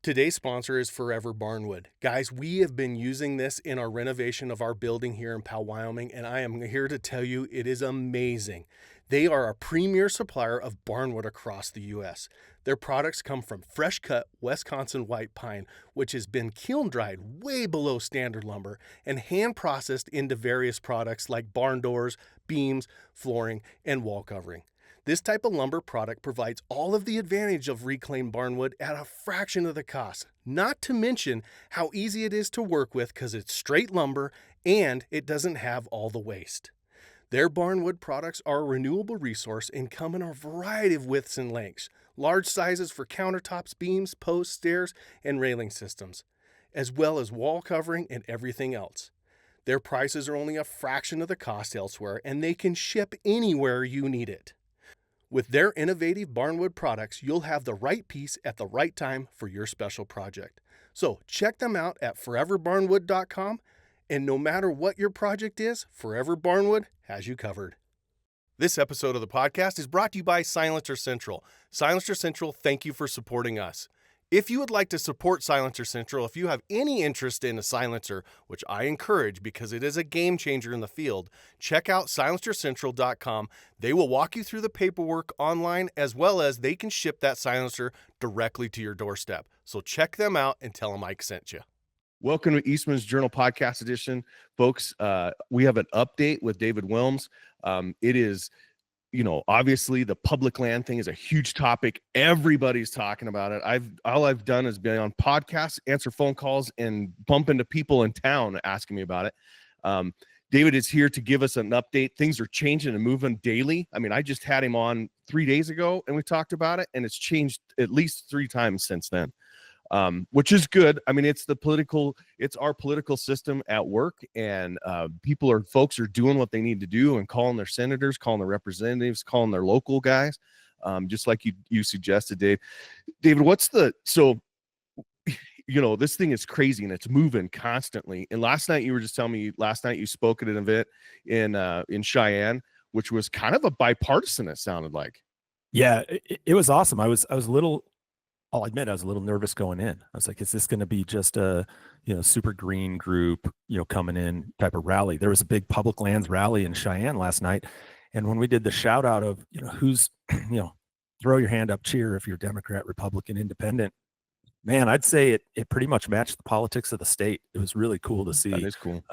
Today's sponsor is Forever Barnwood. Guys, we have been using this in our renovation of our building here in Powell, Wyoming, and I am here to tell you it is amazing. They are a premier supplier of barnwood across the U.S. Their products come from fresh-cut Wisconsin white pine, which has been kiln-dried way below standard lumber and hand-processed into various products like barn doors, beams, flooring, and wall covering. This type of lumber product provides all of the advantage of reclaimed barnwood at a fraction of the cost, not to mention how easy it is to work with because it's straight lumber and it doesn't have all the waste. Their barnwood products are a renewable resource and come in a variety of widths and lengths, large sizes for countertops, beams, posts, stairs, and railing systems, as well as wall covering and everything else. Their prices are only a fraction of the cost elsewhere, and they can ship anywhere you need it. With their innovative barnwood products, you'll have the right piece at the right time for your special project. So check them out at foreverbarnwood.com, and no matter what your project is, Forever Barnwood has you covered. This episode of the podcast is brought to you by Silencer Central. Silencer Central, thank you for supporting us. If you would like to support Silencer Central, if you have any interest in a silencer, which I encourage because it is a game changer in the field, check out silencercentral.com. They will walk you through the paperwork online, as well as they can ship that silencer directly to your doorstep. So check them out and tell them Ike sent you. Welcome to Eastmans Journal Podcast edition, folks. We have an update with David Willms. It is, obviously the public land thing is a huge topic. Everybody's talking about it. All I've done is been on podcasts, answer phone calls, and bump into people in town asking me about it. David is here to give us an update. Things are changing and moving daily. I mean, I just had him on 3 days ago and we talked about it, and it's changed at least 3 times since then. Which is good. I mean, it's our political system at work, and folks are doing what they need to do and calling their senators, calling their representatives, calling their local guys, just like you suggested, Dave. David, this thing is crazy and it's moving constantly. And last night you were just telling me, you spoke at an event in Cheyenne, which was kind of a bipartisan, it sounded like. Yeah, it was awesome. I'll admit I was a little nervous going in. I was like, is this going to be just a, super green group, coming in type of rally? There was a big public lands rally in Cheyenne last night. And when we did the shout out of, who's, throw your hand up, cheer if you're Democrat, Republican, Independent, man, I'd say it pretty much matched the politics of the state. It was really cool to see. That is cool.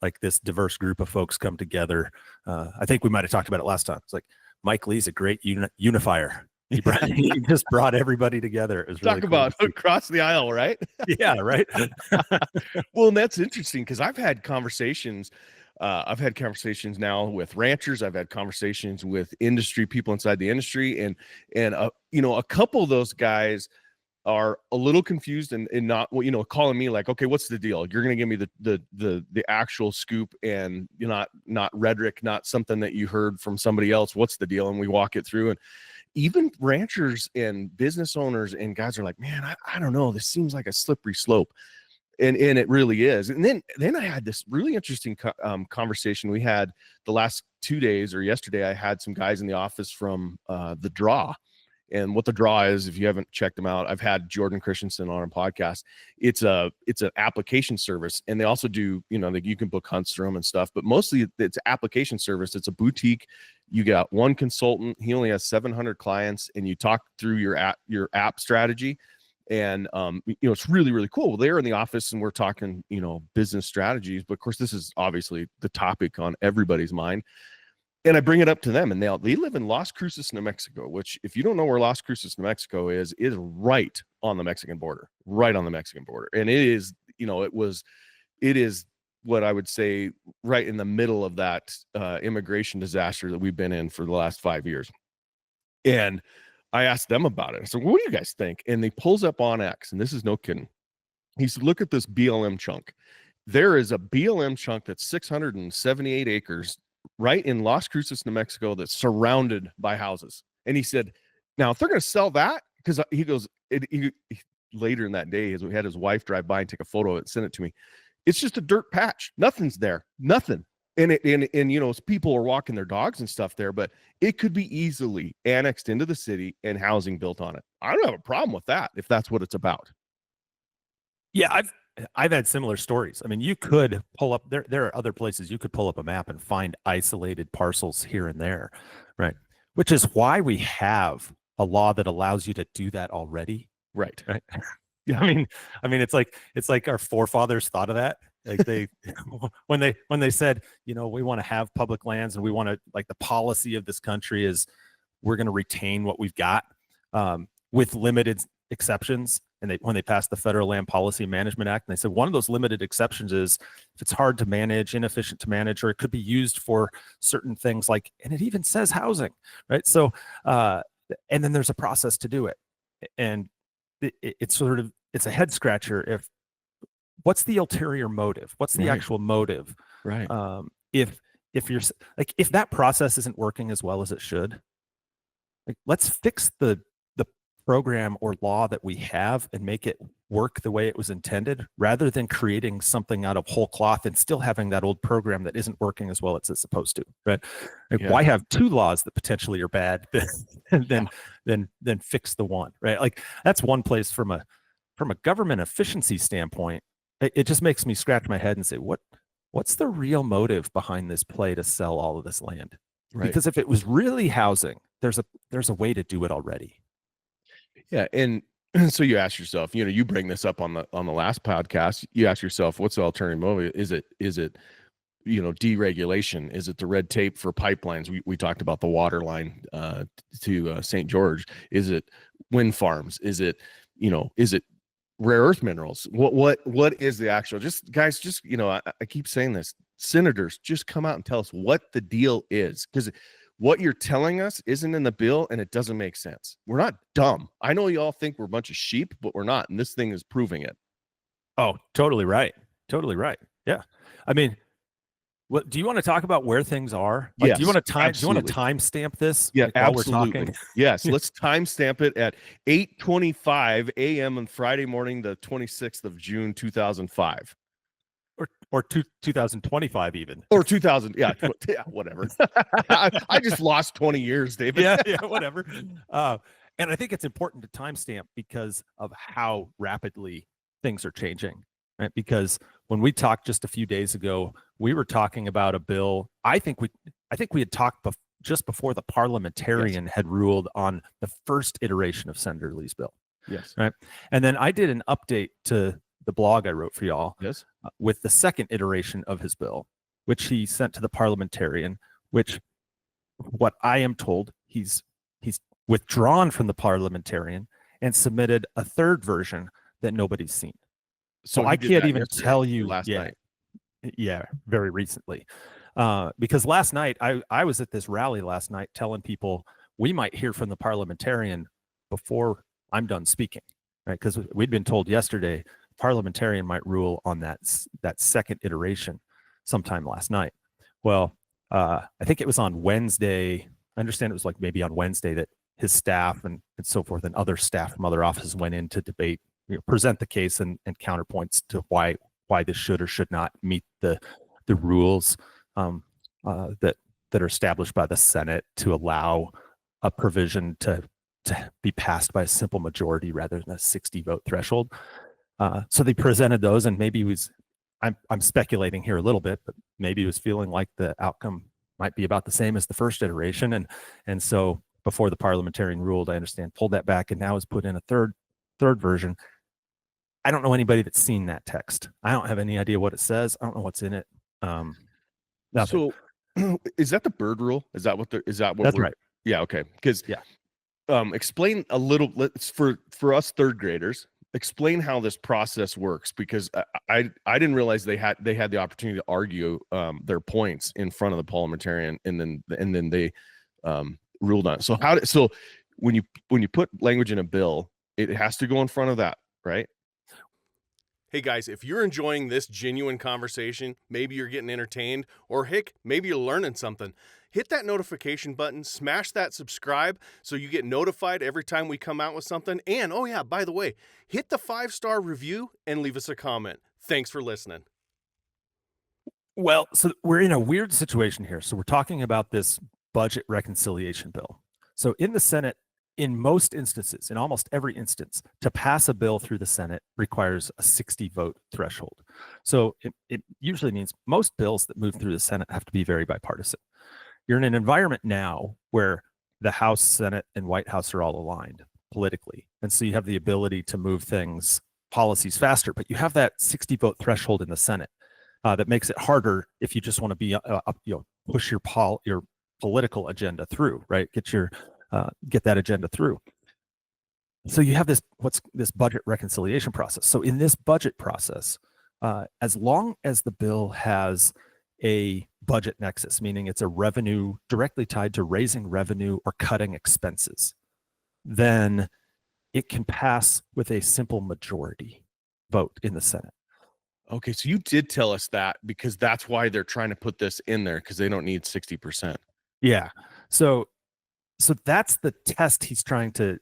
Like this diverse group of folks come together. I think we might've talked about it last time. It's like Mike Lee's a great unifier. He just brought everybody together. It was really Talk about across the aisle, right? Yeah, right. Well, and that's interesting because I've had conversations now with ranchers. I've had conversations with industry people inside the industry, and a couple of those guys are a little confused and not, calling me like, okay, what's the deal? You're going to give me the actual scoop and not rhetoric, not something that you heard from somebody else. What's the deal? And we walk it through, and even ranchers and business owners and guys are like, man, I don't know. This seems like a slippery slope. And it really is. And then I had this really interesting conversation. We had the last 2 days, or yesterday, I had some guys in the office from The Draw. And what The Draw is, if you haven't checked them out, I've had Jordan Christensen on a podcast. It's an application service, and they also do, you can book hunts through them and stuff, but mostly it's application service. It's a boutique. You got one consultant. He only has 700 clients, and you talk through your app strategy. And, it's really, really cool. Well, they're in the office and we're talking, business strategies, but of course this is obviously the topic on everybody's mind. And I bring it up to them, and they live in Las Cruces, New Mexico, which, if you don't know where Las Cruces, New Mexico is right on the Mexican border, And it is, it is what I would say right in the middle of that immigration disaster that we've been in for the last 5 years. And I asked them about it. I said, what do you guys think? And they pulls up on X, and this is no kidding. He said, look at this BLM chunk. There is a BLM chunk that's 678 acres right in Las Cruces, New Mexico, that's surrounded by houses. And he said, now, if they're going to sell that, because he goes, later in that day, we had his wife drive by and take a photo of it and send it to me. It's just a dirt patch. Nothing's there. Nothing. And people are walking their dogs and stuff there, but it could be easily annexed into the city and housing built on it. I don't have a problem with that if that's what it's about. Yeah, I've had similar stories. I mean, you could pull up there are other places you could pull up a map and find isolated parcels here and there, right? Which is why we have a law that allows you to do that already. Right. Right. Yeah, I mean, it's like our forefathers thought of that. Like they, when they said, we want to have public lands and we want to, like, the policy of this country is we're going to retain what we've got, with limited exceptions. And when they passed the Federal Land Policy Management Act, and they said one of those limited exceptions is if it's hard to manage, inefficient to manage, or it could be used for certain things, like, and it even says housing, right? So, and then there's a process to do it, and it's a head scratcher. What's the ulterior motive? What's the actual motive? Right. If you're like, if that process isn't working as well as it should, like, let's fix the program or law that we have and make it work the way it was intended, rather than creating something out of whole cloth and still having that old program that isn't working as well as it's supposed to. Right? Like, why have two laws that potentially are bad than fix the one? Right? Like, that's one place from a government efficiency standpoint. It just makes me scratch my head and say, what's the real motive behind this play to sell all of this land? Right. Because if it was really housing, there's a way to do it already. Yeah, and so you ask yourself, you bring this up on the last podcast. You ask yourself, what's the alternative motive? Is it deregulation? Is it the red tape for pipelines? We talked about the water line to St. George. Is it wind farms? Is it rare earth minerals? What is the actual? Guys, I keep saying this. Senators, just come out and tell us what the deal is, because what you're telling us isn't in the bill and it doesn't make sense. We're not dumb. I know you all think we're a bunch of sheep, but we're not. And this thing is proving it. Oh, totally right. Totally right. Yeah. I mean, what do you want to talk about where things are? Like, yes, do you want to absolutely. timestamp this? Yeah, like, while absolutely. We're talking? Yes. Let's timestamp it at 8:25 a.m. on Friday morning, the 26th of June, 2005. Or 2025 even. Or 2000. Yeah, whatever. I just lost 20 years, David. Yeah, whatever. And I think it's important to timestamp because of how rapidly things are changing, right? Because when we talked just a few days ago, we were talking about a bill. I think we had talked just before the parliamentarian had ruled on the first iteration of Senator Lee's bill. Yes. Right. And then I did an update to the blog I wrote for y'all. Yes. With the second iteration of his bill, which he sent to the parliamentarian, which, what I am told, he's withdrawn from the parliamentarian and submitted a third version that nobody's seen. So I can't even tell you last night. Yeah, very recently. Because last night, I was at this rally last night telling people we might hear from the parliamentarian before I'm done speaking, right? Because we'd been told yesterday parliamentarian might rule on that second iteration sometime last night. Well, I think it was on Wednesday. I understand it was like maybe on Wednesday that his staff and so forth and other staff from other offices went in to debate, present the case and counterpoints to why this should or should not meet the rules that are established by the Senate to allow a provision to be passed by a simple majority rather than a 60 vote threshold. So they presented those, and maybe I'm speculating here a little bit, but maybe he was feeling like the outcome might be about the same as the first iteration. And so before the parliamentarian ruled, I understand, pulled that back and now has put in a third version. I don't know anybody that's seen that text. I don't have any idea what it says. I don't know what's in it. So is that the bird rule? Is that what that's right? Yeah. Okay. Because explain a little for us third graders. Explain how this process works, because I didn't realize they had the opportunity to argue their points in front of the parliamentarian, and then they ruled on it. So when you put language in a bill, it has to go in front of that, right? Hey guys, if you're enjoying this genuine conversation, maybe you're getting entertained, or heck, maybe you're learning something, hit that notification button, smash that subscribe so you get notified every time we come out with something. And, oh yeah, by the way, hit the 5-star review and leave us a comment. Thanks for listening. Well, so we're in a weird situation here. So we're talking about this budget reconciliation bill. So in the Senate, in most instances, in almost every instance, to pass a bill through the Senate requires a 60 vote threshold. So it usually means most bills that move through the Senate have to be very bipartisan. You're in an environment now where the House, Senate, and White House are all aligned politically. And so you have the ability to move things, policies faster, but you have that 60 vote threshold in the Senate that makes it harder if you just want to be, push your political agenda through, right? Get that agenda through. So you have this budget reconciliation process. So in this budget process, as long as the bill has a budget nexus, meaning it's a revenue directly tied to raising revenue or cutting expenses, then it can pass with a simple majority vote in the Senate. Okay, so you did tell us that because that's why they're trying to put this in there, because they don't need 60%. Yeah. So that's the test he's trying to.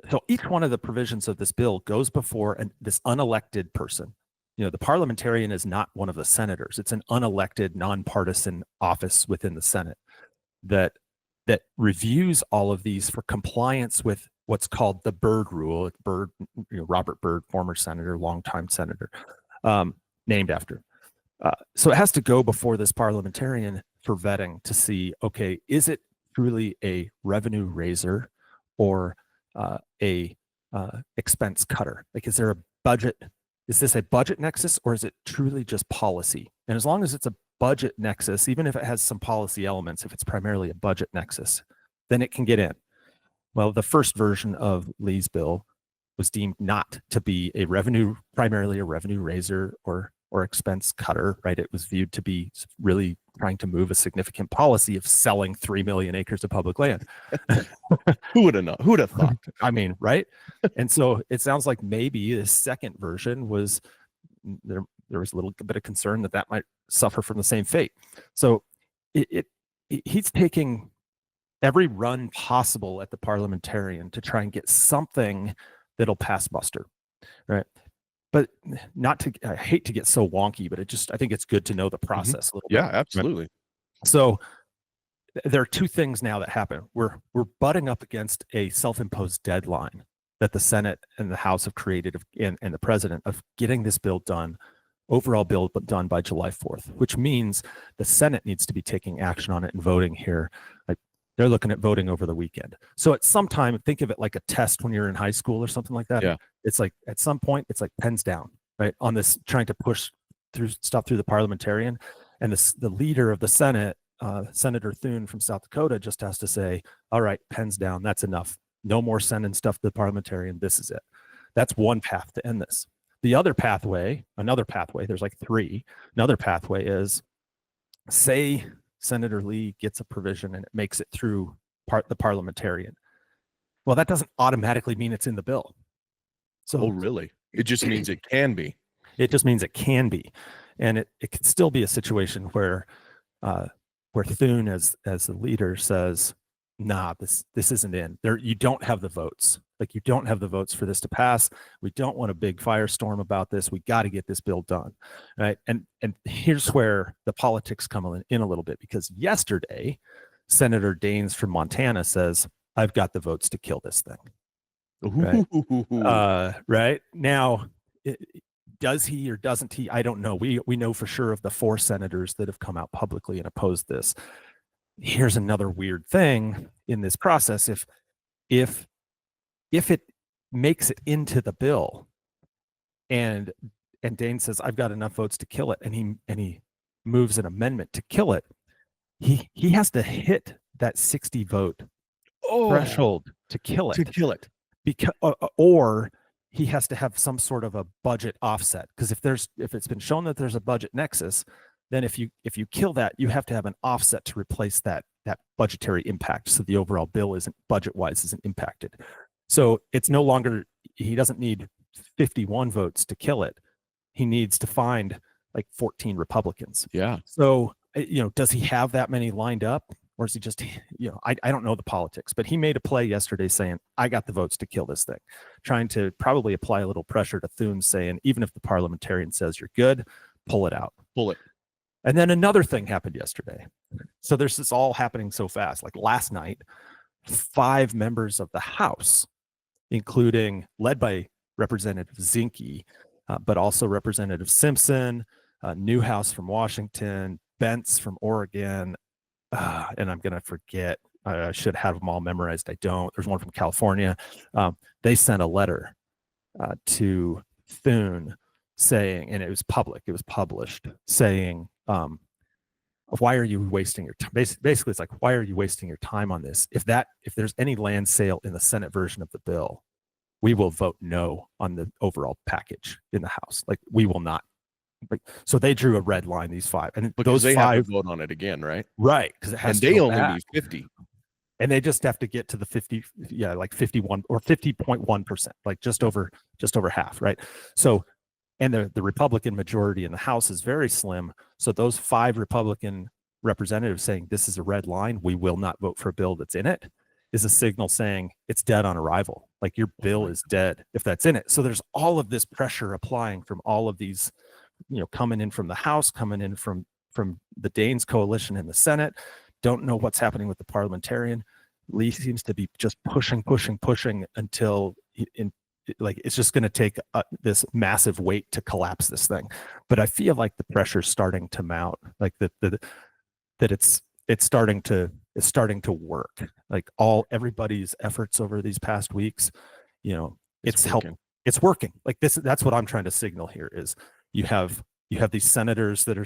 So each one of the provisions of this bill goes before this unelected person. The parliamentarian is not one of the senators. It's an unelected, nonpartisan office within the Senate that reviews all of these for compliance with what's called the Byrd Rule. Byrd, Robert Byrd, former senator, longtime senator, named after. So it has to go before this parliamentarian for vetting to see, okay, is it truly a revenue raiser or a expense cutter? Like, is there a budget? Is this a budget nexus or is it truly just policy? And as long as it's a budget nexus, even if it has some policy elements, if it's primarily a budget nexus, then it can get in. Well, the first version of Lee's bill was deemed not to be primarily a revenue raiser or expense cutter, right? It was viewed to be really trying to move a significant policy of selling 3 million acres of public land. Who would have known? Who would have thought? I mean, right? And so it sounds like maybe the second version was there was a little bit of concern that might suffer from the same fate. So he's taking every run possible at the parliamentarian to try and get something that'll pass muster, right? But I hate to get so wonky, but I think it's good to know the process a little bit. Yeah, absolutely. Right? So there are two things now that happen. We're butting up against a self-imposed deadline that the Senate and the House have created and the president of getting this bill done, overall bill done by July 4th, which means the Senate needs to be taking action on it and voting here. Like, they're looking at voting over the weekend. So at some time, think of it like a test when you're in high school or something like that. Yeah. It's like at some point, it's like pens down, right? On this, trying to push through the parliamentarian. And the leader of the Senate, Senator Thune from South Dakota, just has to say, all right, pens down, that's enough. No more sending stuff to the parliamentarian. This is it. That's one path to end this. The other pathway, there's like three. Another pathway is, say Senator Lee gets a provision and it makes it through the parliamentarian. Well, that doesn't automatically mean it's in the bill. So, really? It just means it can be. It just means it can be, and it could still be a situation where Thune, as the leader, says, "Nah, this isn't in there. You don't have the votes. Like, you don't have the votes for this to pass. We don't want a big firestorm about this. We got to get this bill done." Right. And here's where the politics come in a little bit, because yesterday, Senator Daines from Montana says, "I've got the votes to kill this thing." Right. Right now, does he or doesn't he? I don't know. We know for sure of the 4 senators that have come out publicly and opposed this. Here's another weird thing in this process. If it makes it into the bill and Daines says, "I've got enough votes to kill it," and he moves an amendment to kill it, he has to hit that 60 vote threshold to kill it. Because or he has to have some sort of a budget offset, because if it's been shown that there's a budget nexus, then if you kill that, you have to have an offset to replace that budgetary impact, so the overall bill isn't impacted. So it's no longer, he doesn't need 51 votes to kill it. He needs to find like 14 Republicans. Yeah. So, does he have that many lined up? Or is he just, I don't know the politics, but he made a play yesterday saying, "I got the votes to kill this thing," trying to probably apply a little pressure to Thune, saying, even if the parliamentarian says you're good, pull it out. Pull it. And then another thing happened yesterday. So there's this all happening so fast. Like last night, 5 members of the House, including led by Representative Zinke, but also Representative Simpson, Newhouse from Washington, Bentz from Oregon, and I'm going to forget. I should have them all memorized. I don't. There's one from California. They sent a letter to Thune saying, and it was public, it was published, saying, why are you wasting your time? Basically, it's like, why are you wasting your time on this? If there's any land sale in the Senate version of the bill, we will vote no on the overall package in the House. Like, we will not. Like, so they drew a red line, these 5. And because those they 5 have to vote on it again, right? Right. Because it has and to they go only back. need 50. And they just have to get to the 50, like 51 or 50.1%, like just over half, right? So, and the Republican majority in the House is very slim. So those 5 Republican representatives saying this is a red line, we will not vote for a bill that's in it, is a signal saying it's dead on arrival. Like, your bill is dead if that's in it. So there's all of this pressure applying from all of these, coming in from the House, coming in from the Daines coalition in the Senate. Don't know what's happening with the parliamentarian. Lee seems to be just pushing until it's just going to take this massive weight to collapse this thing. But I feel like the pressure's starting to mount, like that it's starting to work. Like, everybody's efforts over these past weeks, it's helping. It's working. Like this, that's what I'm trying to signal here is you have these senators that are,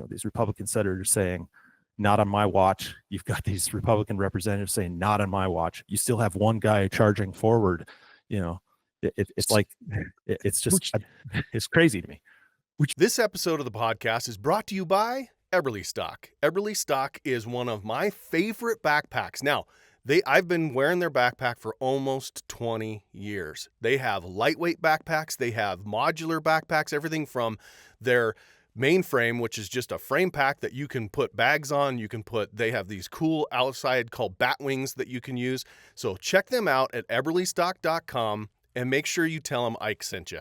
these Republican senators saying, not on my watch. You've got these Republican representatives saying, not on my watch. You still have one guy charging forward. It's like, it's just, it's crazy to me. This episode of the podcast is brought to you by Eberly Stock. Eberly Stock is one of my favorite backpacks. Now, I've been wearing their backpack for almost 20 years. They have lightweight backpacks. They have modular backpacks, everything from their mainframe, which is just a frame pack that you can put bags on. They have these cool outside called bat wings that you can use. So check them out at eberlystock.com and make sure you tell them Ike sent you.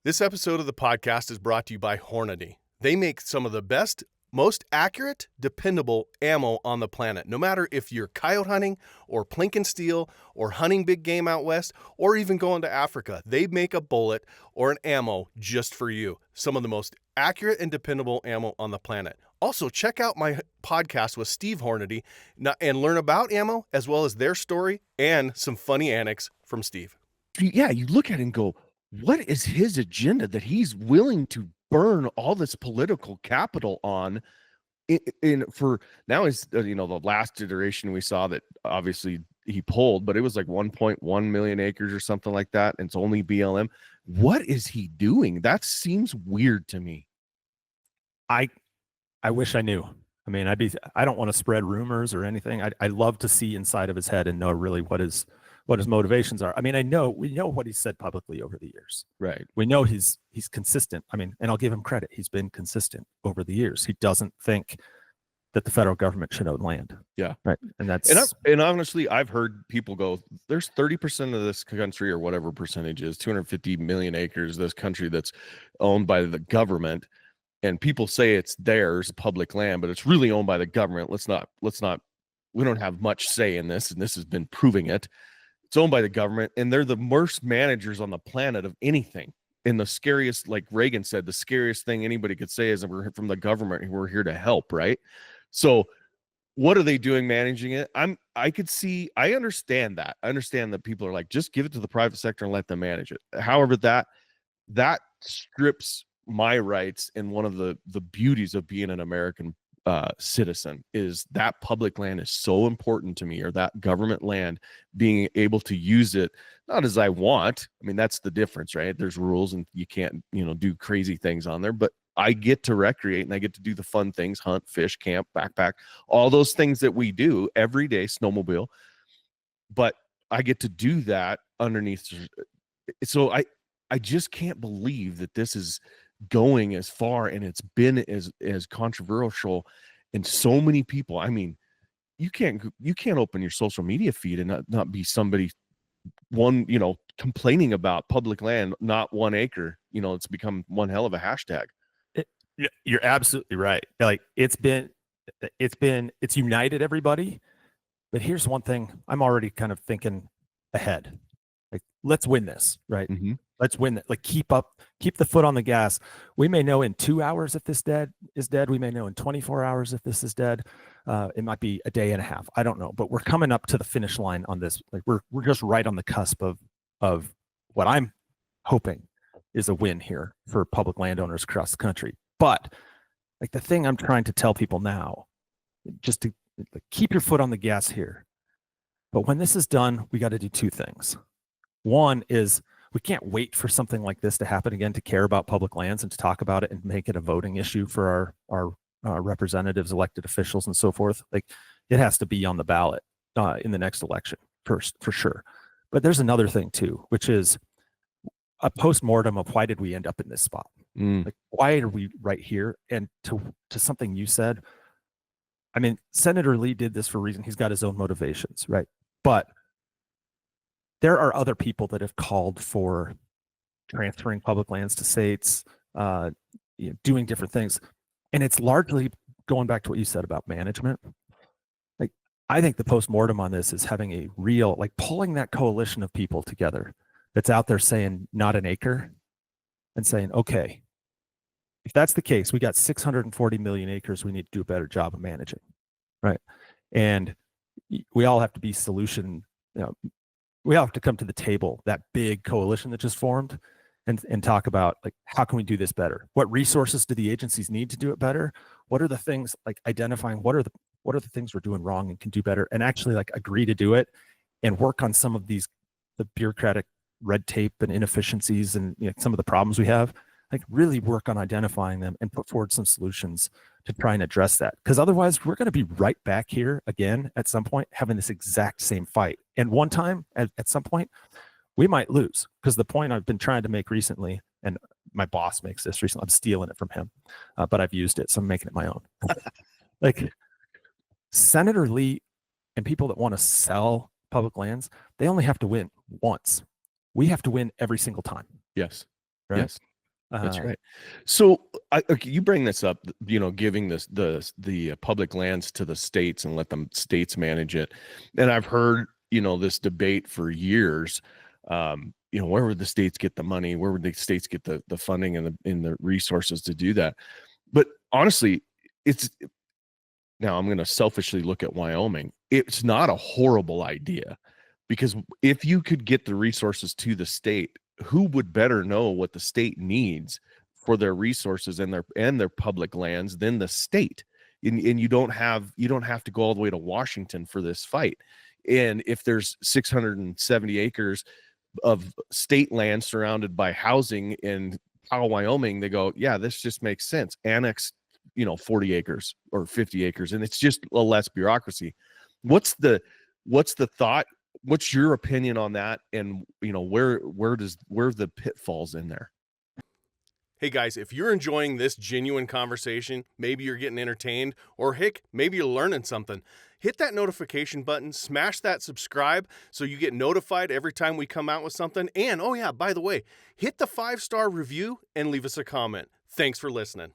This episode of the podcast is brought to you by Hornady. They make some of the best, most accurate, dependable ammo on the planet. No matter if you're coyote hunting or plinking steel or hunting big game out west or even going to Africa, they make a bullet or an ammo just for you. Some of the most accurate and dependable ammo on the planet. Also, check out my podcast with Steve Hornady and learn about ammo as well as their story and some funny anecdotes from Steve. Yeah, you look at it and go, what is his agenda that he's willing to burn all this political capital on for now is, the last iteration we saw that obviously he pulled, but it was like 1.1 million acres or something like that. And it's only BLM. What is he doing? That seems weird to me. I wish I knew. I mean, I don't want to spread rumors or anything. I'd love to see inside of his head and know really what his motivations are. I mean, we know what he's said publicly over the years. Right. We know he's consistent. I mean, and I'll give him credit. He's been consistent over the years. He doesn't think that the federal government should own land. Yeah. Right. And that's, and honestly, I've heard people go, there's 30% of this country or whatever percentage is 250 million acres, this country that's owned by the government. And people say it's theirs, public land, but it's really owned by the government. Let's not, we don't have much say in this. And this has been proving it. It's owned by the government, and they're the worst managers on the planet of anything. And the scariest, like Reagan said, the scariest thing anybody could say is that we're from the government and we're here to help, right? So what are they doing managing it? I understand that. I understand that people are like, just give it to the private sector and let them manage it. However, that strips my rights, and one of the beauties of being an American citizen is that public land is so important to me, or that government land, being able to use it not as I want. I mean, that's the difference, right? There's rules and you can't do crazy things on there, but I get to recreate and I get to do the fun things, hunt, fish, camp, backpack, all those things that we do every day, snowmobile, but I get to do that underneath. So I just can't believe that this is going as far, and it's been as controversial, and so many people. I mean, you can't open your social media feed and not be somebody complaining about public land, not 1 acre. It's become one hell of a hashtag. You're absolutely right. Like it's united everybody, But here's one thing I'm already kind of thinking ahead. Like, let's win this, right? Mm-hmm. Let's win it. Like, keep the foot on the gas. We may know in 2 hours if this is dead. We may know in 24 hours if this is dead. It might be a day and a half. I don't know. But we're coming up to the finish line on this. Like, we're just right on the cusp of what I'm hoping is a win here for public landowners across the country. But like, the thing I'm trying to tell people now, just to keep your foot on the gas here. But when this is done, we got to do two things. One is we can't wait for something like this to happen again to care about public lands and to talk about it and make it a voting issue for our representatives, elected officials, and so forth. Like, it has to be on the ballot in the next election first, for sure. But there's another thing too, which is a post-mortem of why did we end up in this spot? Like, why are we right here? And to something you said, I mean, Senator Lee did this for a reason. He's got his own motivations, right? But there are other people that have called for transferring public lands to states, doing different things. And it's largely going back to what you said about management. Like, I think the postmortem on this is having a real, like, pulling that coalition of people together that's out there saying not an acre, and saying, okay, if that's the case, we got 640 million acres we need to do a better job of managing, right? And we all have to be solution, we all have to come to the table, that big coalition that just formed, and talk about, like, how can we do this better? What resources do the agencies need to do it better? What are the things, like identifying what are the things we're doing wrong and can do better, and actually like agree to do it and work on some of the bureaucratic red tape and inefficiencies and some of the problems we have. Like, really work on identifying them and put forward some solutions to try and address that. Because otherwise, we're going to be right back here again at some point having this exact same fight. And one time, at some point, we might lose. Because the point I've been trying to make recently, and my boss makes this recently, I'm stealing it from him, but I've used it, so I'm making it my own. Like, Senator Lee and people that want to sell public lands, they only have to win once. We have to win every single time. Yes. Right? Yes. That's right. So you bring this up, giving the public lands to the states and let them states manage it. And I've heard, this debate for years. Where would the states get the money? Where would the states get the funding and the resources to do that? But honestly, now I'm going to selfishly look at Wyoming. It's not a horrible idea, because if you could get the resources to the state, who would better know what the state needs for their resources and their public lands than the state? And you don't have to go all the way to Washington for this fight. And if there's 670 acres of state land surrounded by housing in Powell, Wyoming, they go, yeah, this just makes sense. Annex, 40 acres or 50 acres, and it's just a less bureaucracy. What's the thought? What's your opinion on that? And where the pitfalls in there? Hey guys, if you're enjoying this genuine conversation, maybe you're getting entertained, or heck, maybe you're learning something, hit that notification button, smash that subscribe so you get notified every time we come out with something. And oh yeah, by the way, hit the 5-star review and leave us a comment. Thanks for listening.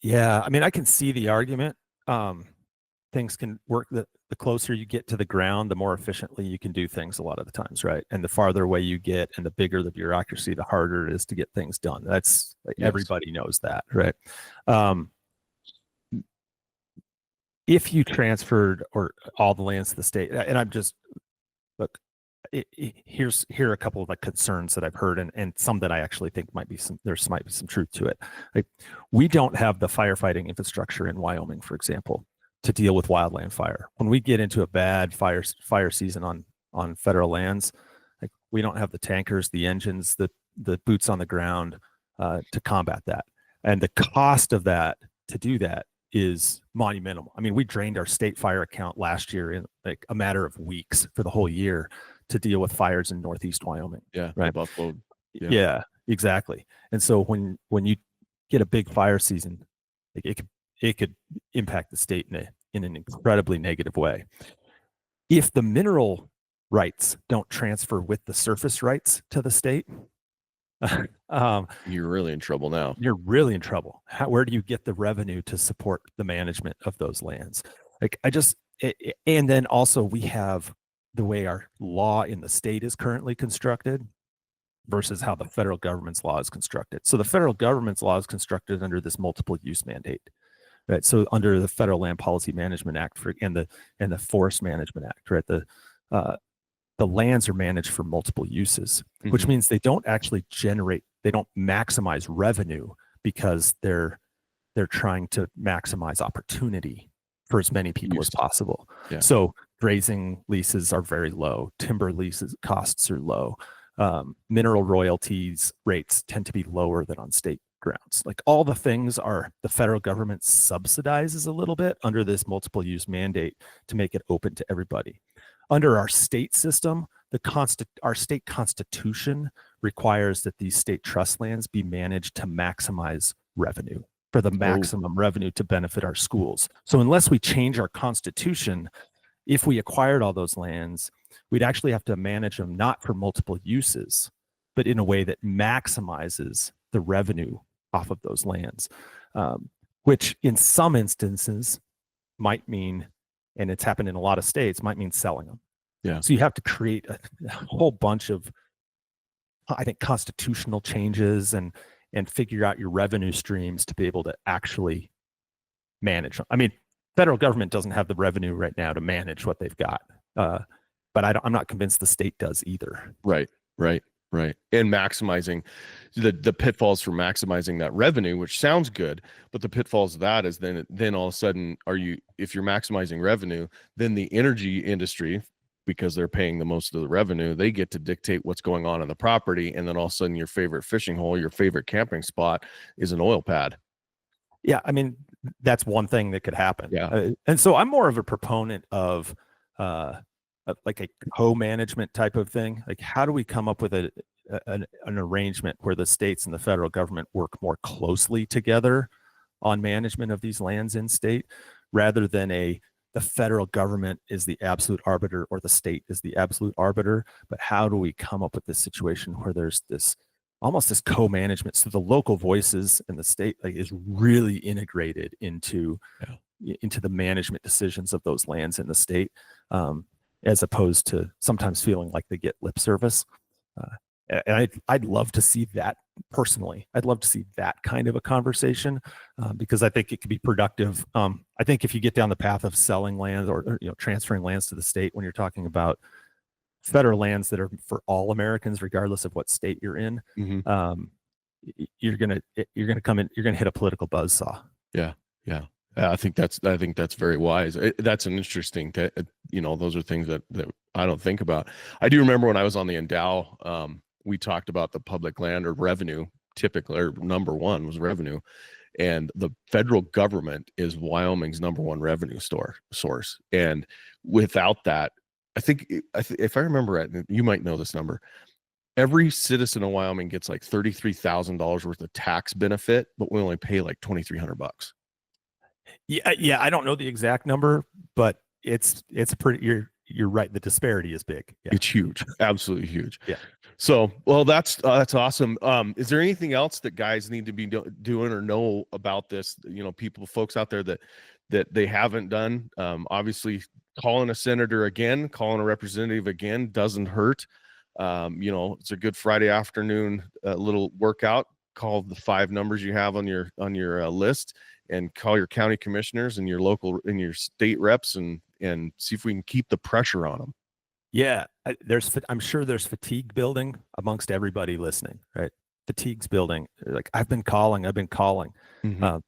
Yeah, I mean, I can see the argument. Things can work. The closer you get to the ground, the more efficiently you can do things a lot of the times, right? And the farther away you get and the bigger the bureaucracy, the harder it is to get things done. That's like, yes. Everybody knows that, right? If you transferred all the lands to the state, and I'm just, look, here are a couple of concerns that I've heard, and some that I actually think might be some truth to it. Like, we don't have the firefighting infrastructure in Wyoming, for example, to deal with wildland fire. When we get into a bad fire season on federal lands, like, we don't have the tankers, the engines, the boots on the ground to combat that. And the cost of that to do that is monumental. I mean, we drained our state fire account last year in like a matter of weeks for the whole year to deal with fires in Northeast Wyoming. Yeah, right. Buffalo. Yeah, exactly. And so when you get a big fire season, like, it could impact the state in an incredibly negative way. If the mineral rights don't transfer with the surface rights to the state, you're really in trouble now. You're really in trouble. Where do you get the revenue to support the management of those lands? Like, And then also we have the way our law in the state is currently constructed versus how the federal government's law is constructed. So the federal government's law is constructed under this multiple use mandate, right? So under the Federal Land Policy Management Act and the Forest Management Act, right? The lands are managed for multiple uses, which means they don't actually they don't maximize revenue because they're trying to maximize opportunity for as many people as possible. Yeah. So grazing leases are very low, timber leases costs are low, mineral royalties rates tend to be lower than on state grounds. Like all the things the federal government subsidizes a little bit under this multiple use mandate to make it open to everybody. Under our state system, our state constitution requires that these state trust lands be managed to maximize revenue, for the maximum revenue to benefit our schools. So unless we change our constitution, if we acquired all those lands, we'd actually have to manage them not for multiple uses, but in a way that maximizes the revenue off of those lands, which in some instances might mean, and it's happened in a lot of states, might mean selling them. Yeah. So you have to create a whole bunch of, I think, constitutional changes and figure out your revenue streams to be able to actually manage them. I mean, federal government doesn't have the revenue right now to manage what they've got, but I'm not convinced the state does either. Right. And maximizing the pitfalls for maximizing that revenue, which sounds good, but the pitfalls of that is then all of a sudden, if you're maximizing revenue, then the energy industry, because they're paying the most of the revenue, they get to dictate what's going on the property, and then all of a sudden your favorite fishing hole, your favorite camping spot is an oil pad. Yeah, I mean, that's one thing that could happen. Yeah. And so I'm more of a proponent of like a co-management type of thing. Like, how do we come up with an arrangement where the states and the federal government work more closely together on management of these lands in state, rather than the federal government is the absolute arbiter or the state is the absolute arbiter? But how do we come up with this situation where there's almost this co-management, so the local voices in the state is really integrated into the management decisions of those lands in the state, as opposed to sometimes feeling like they get lip service. And I'd love to see that personally. I'd love to see that kind of a conversation, because I think it could be productive. I think if you get down the path of selling lands or transferring lands to the state, when you're talking about federal lands that are for all Americans, regardless of what state you're in, you're gonna hit a political buzzsaw. Yeah. I think that's very wise. That's an interesting, those are things that I don't think about. I do remember when I was on the Endow, we talked about the public land or revenue, typically, or number one was revenue. And the federal government is Wyoming's number one revenue source. And without that, I think if I remember right, you might know this number, every citizen of Wyoming gets like $33,000 worth of tax benefit, but we only pay like $2,300. Yeah, I don't know the exact number, but it's pretty. You're right. The disparity is big. Yeah. It's huge, absolutely huge. Yeah. So, well, that's awesome. Is there anything else that guys need to be doing or know about this? Folks out there that they haven't done. Obviously, calling a senator again, calling a representative again doesn't hurt. It's a good Friday afternoon little workout. Call the 5 numbers you have on your list, and call your county commissioners and your local and your state reps and see if we can keep the pressure on them. Yeah, I'm sure there's fatigue building amongst everybody listening, right? Fatigue's building. Like, I've been calling. Mm-hmm.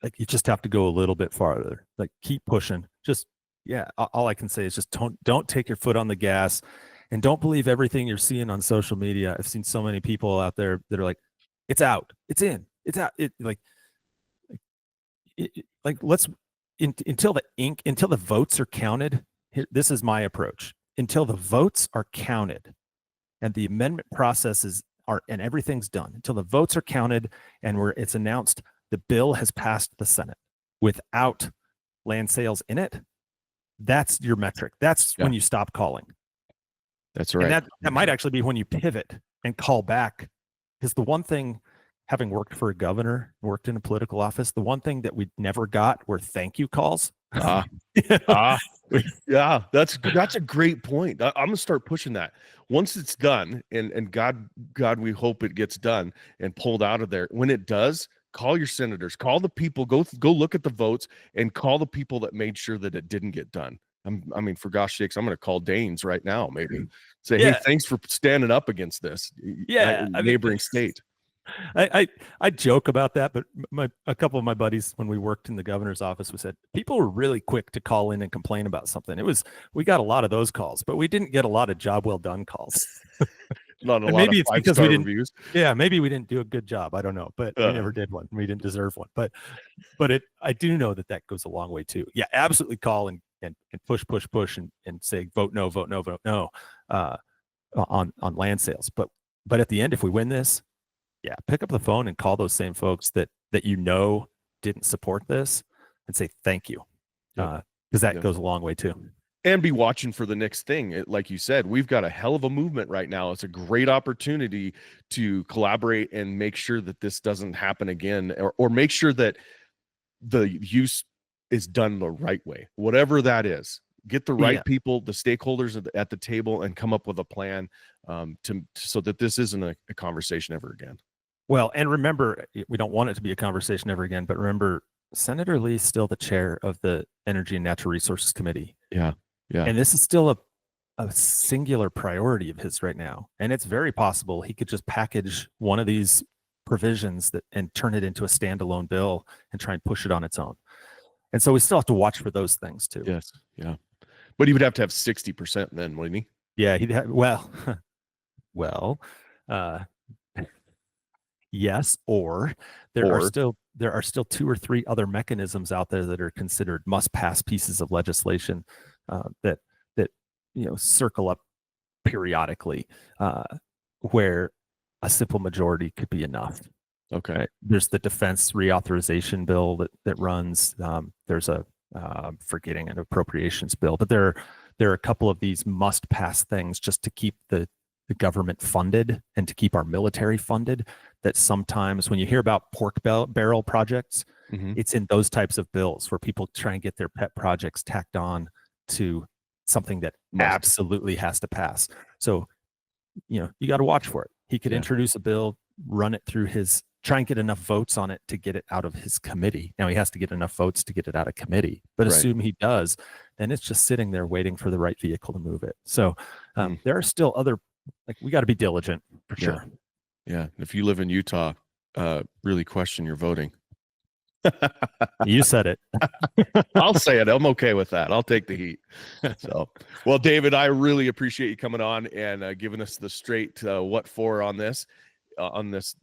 Like, you just have to go a little bit farther. Like, keep pushing. All I can say is just don't take your foot on the gas, and don't believe everything you're seeing on social media. I've seen so many people out there that are like, it's out, it's in, it's out. Until the votes are counted. This is my approach. Until the votes are counted and the amendment processes and everything's done, until the votes are counted and it's announced the bill has passed the Senate without land sales in it, that's your metric. That's when you stop calling. That's right. And that might actually be when you pivot and call back. Because the one thing, having worked for a governor, worked in a political office, the one thing that we never got were thank you calls. Ah, yeah, that's a great point. I'm gonna start pushing that. Once it's done, and God, we hope it gets done and pulled out of there. When it does, call your senators, call the people, go look at the votes, and call the people that made sure that it didn't get done. I mean, for gosh sakes, I'm going to call Danes right now, maybe say, hey, thanks for standing up against this. Neighboring state. I joke about that, but a couple of my buddies, when we worked in the governor's office, we said people were really quick to call in and complain about something. We got a lot of those calls, but we didn't get a lot of job well done calls. Not a lot maybe of it's because we didn't reviews. Yeah, maybe we didn't do a good job. I don't know, but we never did one. We didn't deserve one. But I do know that goes a long way too. Yeah, absolutely call and push and say vote no on land sales. But at the end, if we win this, yeah, pick up the phone and call those same folks that didn't support this and say thank you, because that goes a long way too. And be watching for the next thing. Like you said, we've got a hell of a movement right now. It's a great opportunity to collaborate and make sure that this doesn't happen again, or make sure that the use is done the right way, whatever that is. Get the right people, the stakeholders at the table, and come up with a plan so that this isn't a conversation ever again. Well, and remember, we don't want it to be a conversation ever again, but remember, Senator Lee's still the chair of the Energy and Natural Resources Committee. Yeah. And this is still a singular priority of his right now. And it's very possible he could just package one of these provisions and turn it into a standalone bill and try and push it on its own. And so we still have to watch for those things too. Yes. Yeah. But he would have to have 60% then, wouldn't he? Yeah. He'd have, yes. Or there are still 2 or 3 other mechanisms out there that are considered must-pass pieces of legislation that circle up periodically, where a simple majority could be enough. Okay. Right? There's the defense reauthorization bill that runs. There's a forgetting an appropriations bill, but there are a couple of these must-pass things just to keep the government funded and to keep our military funded, that sometimes when you hear about pork barrel projects, it's in those types of bills where people try and get their pet projects tacked on to something that absolutely has to pass. So, you got to watch for it. He could introduce a bill, run it through try and get enough votes on it to get it out of his committee. Now he has to get enough votes to get it out of committee, but assume he does, then it's just sitting there waiting for the right vehicle to move it. So there are still other, we got to be diligent for sure. Yeah. If you live in Utah, really question your voting. You said it. I'll say it. I'm okay with that. I'll take the heat. So, well, David, I really appreciate you coming on and giving us the straight what for on this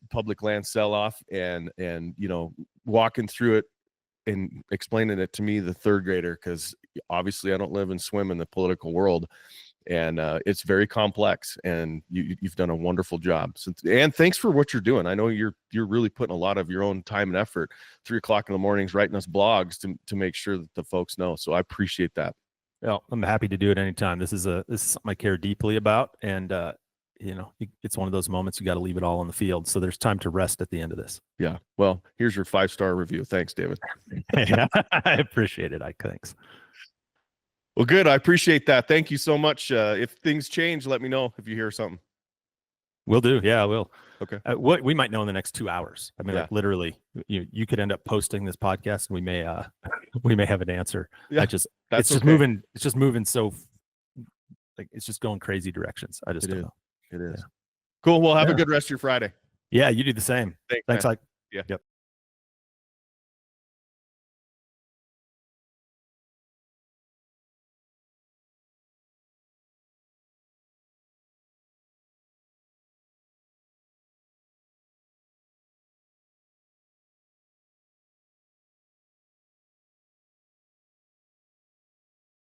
public land sell-off, and walking through it and explaining it to me, the third grader, because obviously I don't live and swim in the political world. And it's very complex, and you've done a wonderful job. And thanks for what you're doing. I know you're really putting a lot of your own time and effort, 3 o'clock in the mornings, writing us blogs to make sure that the folks know. So I appreciate that. Well, I'm happy to do it anytime. This is something I care deeply about, and it's one of those moments you got to leave it all on the field. So there's time to rest at the end of this. Yeah. Well, here's your 5-star review. Thanks, David. I appreciate it, Ike. Thanks. Well, good. I appreciate that. Thank you so much. If things change, let me know if you hear something. Will do. Yeah, I will. Okay. What we might know in the next 2 hours. I mean, like literally, you could end up posting this podcast, and we may have an answer. Yeah, it's just moving. It's just moving. So, it's just going crazy directions. I just don't know. It is. Yeah. Cool. Well, have a good rest of your Friday. Yeah, you do the same. Thanks, Ike. Yeah. Yep.